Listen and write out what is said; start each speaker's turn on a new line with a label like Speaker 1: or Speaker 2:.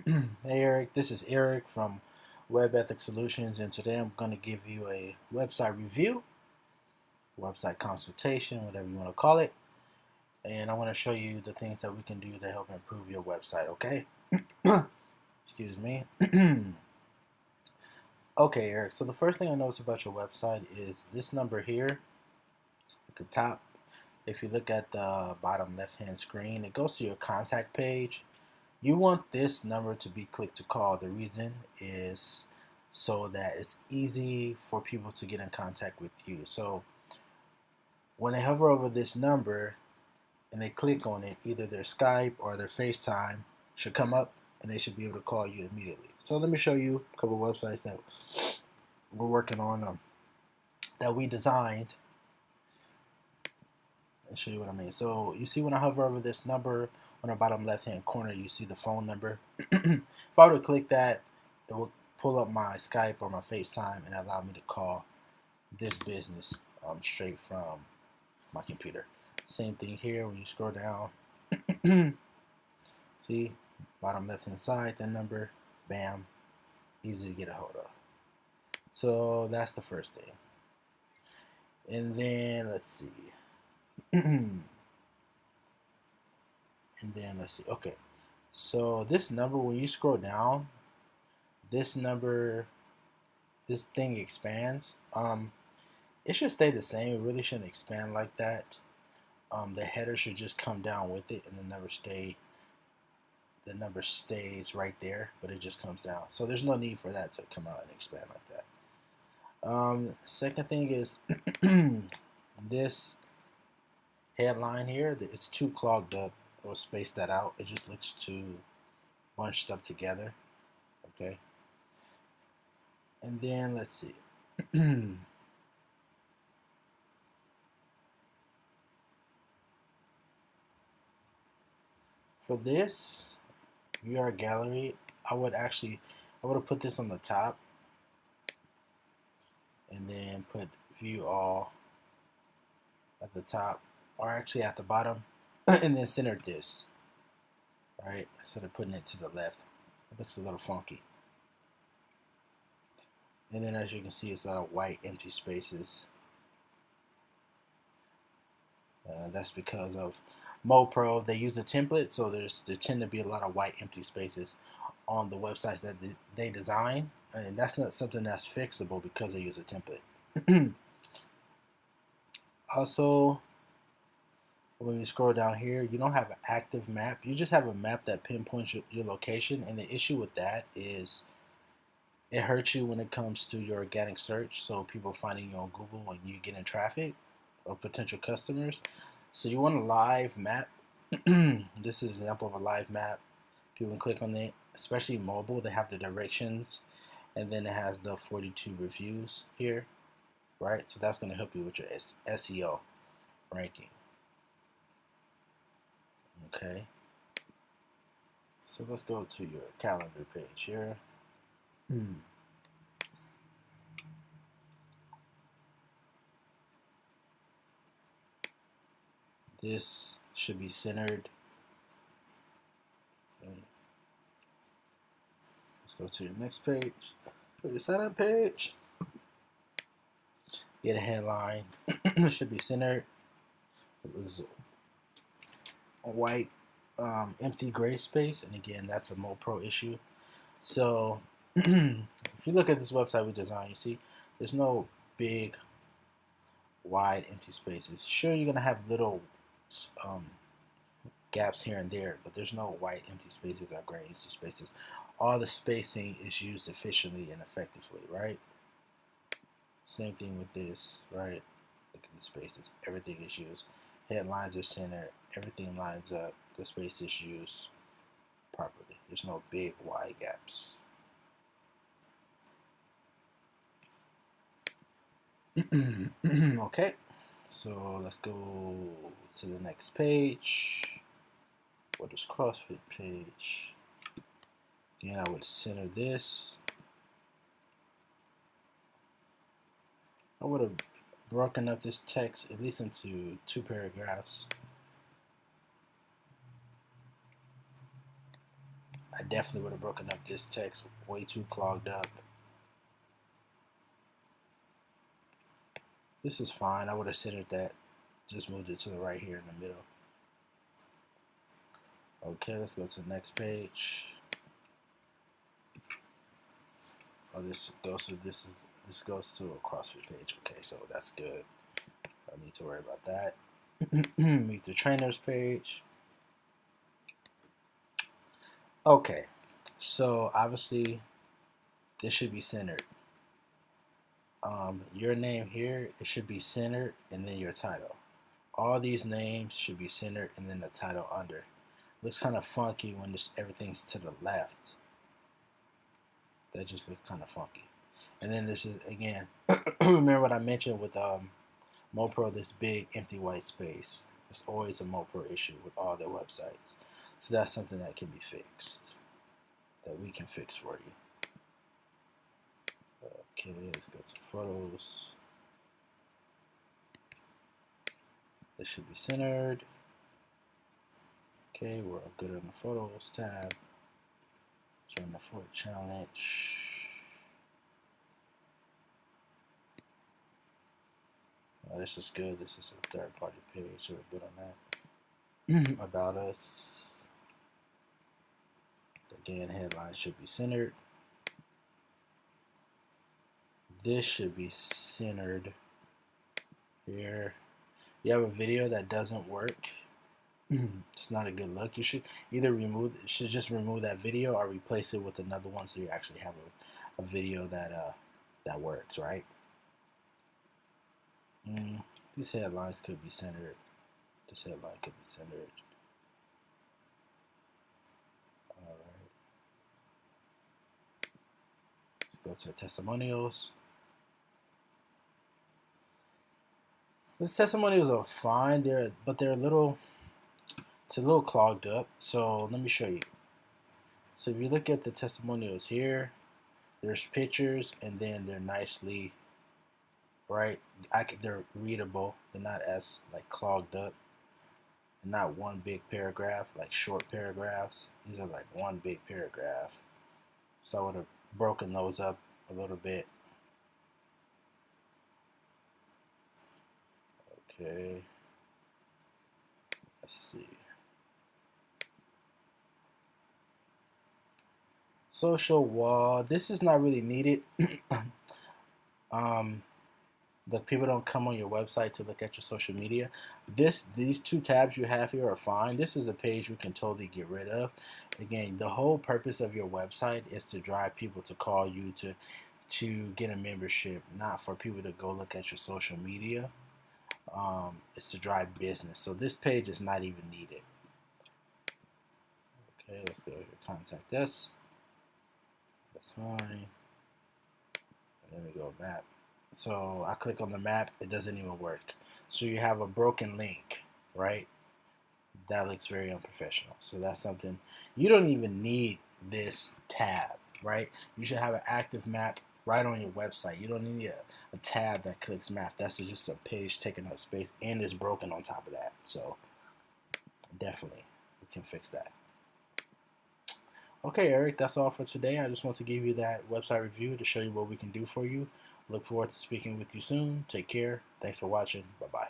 Speaker 1: Hey Eric, this is Eric from Web Ethics Solutions, and today I'm going to give you a website review, website consultation, whatever you want to call it, and I want to show you the things that we can do to help improve your website, okay? Excuse me. Okay, Eric, so the first thing I notice about your website is this number here at the top. If you look at the bottom left hand screen, it goes to your contact page. You want this number to be clicked to call. The reason is so that it's easy for people to get in contact with you. So when they hover over this number and they click on it, either their Skype or their FaceTime should come up and they should be able to call you immediately. So let me show you a couple of websites that we're working on that we designed and show you what I mean. So you see when I hover over this number on the bottom left hand corner, you see the phone number. If I were to click that, it will pull up my Skype or my FaceTime and allow me to call this business straight from my computer. Same thing here when you scroll down. See, bottom left hand side, that number, bam, easy to get a hold of. So that's the first thing. And then let's see. Okay, so this number, when you scroll down, this number, this thing expands. It should stay the same. It really shouldn't expand like that. The header should just come down with it, and the number stays right there, but it just comes down. So there's no need for that to come out and expand like that. Second thing is this headline here. It's too clogged up. We'll space that out. It just looks too bunched up together. Okay. And then let's see. For this UR gallery, I would have put this on the top and then put view all at the top, or actually at the bottom, and then centered this, right? Instead of putting it to the left. It looks a little funky. And then as you can see, it's a lot of white empty spaces. That's because of MoPro. They use a template, so there tend to be a lot of white empty spaces on the websites that they design, and that's not something that's fixable because they use a template. Also, when you scroll down here, you don't have an active map. You just have a map that pinpoints your location, and the issue with that is it hurts you when it comes to your organic search, so people finding you on Google and you getting traffic of potential customers. So you want a live map. This is an example of a live map. People can click on it, especially mobile. They have the directions, and then it has the 42 reviews here, right? So that's going to help you with your SEO ranking. Okay. So let's go to your calendar page here. This should be centered. Okay. Let's go to your next page. Go to the setup page. Get a headline. It should be centered. It was a white empty gray space, and again, that's a MoPro issue. So if you look at this website we designed, you see there's no big wide empty spaces. Sure, you're gonna have little gaps here and there, but there's no white empty spaces or gray empty spaces. All the spacing is used efficiently and effectively, right? Same thing with this, right? Look at the spaces. Everything is used. Headlines are centered. Everything lines up. The space is used properly. There's no big wide gaps. Okay, so let's go to the next page. What is CrossFit page? Again, I would center this. I would have broken up this text at least into 2 paragraphs. I definitely would have broken up this text, way too clogged up. This is fine. I would have centered that, just moved it to the right here in the middle. Okay, let's go to the next page. Oh, this goes to a CrossFit page. Okay, so that's good. I don't need to worry about that. Meet the trainers page. Okay, so obviously this should be centered. Your name here, it should be centered, and then your title. All these names should be centered, and then the title under. Looks kind of funky when everything's to the left. That just looks kind of funky. And then this is, again, remember what I mentioned with MoPro, this big empty white space. It's always a MoPro issue with all their websites. So that's something that can be fixed, that we can fix for you. Okay, let's go to photos. This should be centered. Okay, we're good on the photos tab. Join the Fort challenge. Oh, this is good. This is a third-party page, so we're good on that. About us. Again, headline should be centered. This should be centered here. You have a video that doesn't work. It's not a good look. You should either just remove that video or replace it with another one, so you actually have a video that works, right? These headlines could be centered. This headline could be centered. All right. Let's go to the testimonials. The testimonials are fine. But they're a little. It's a little clogged up. So let me show you. So if you look at the testimonials here, there's pictures, and then they're nicely, right? They're readable. They're not as like clogged up. And not one big paragraph, like short paragraphs. These are like one big paragraph. So I would have broken those up a little bit. Okay. Let's see. Social wall. This is not really needed. The people don't come on your website to look at your social media. These two tabs you have here are fine. This is the page we can totally get rid of. Again, the whole purpose of your website is to drive people to call you to get a membership, not for people to go look at your social media. It's to drive business. So this page is not even needed. Okay, let's go here. Contact us. That's fine. And then we go map. So I click on the map, it doesn't even work. So you have a broken link, right? That looks very unprofessional. So that's something, you don't even need this tab, right? You should have an active map right on your website. You don't need a tab that clicks map. That's just a page taking up space and is broken on top of that. So definitely we can fix that. Okay, Eric, that's all for today. I just want to give you that website review to show you what we can do for you. Look forward to speaking with you soon. Take care. Thanks for watching. Bye-bye.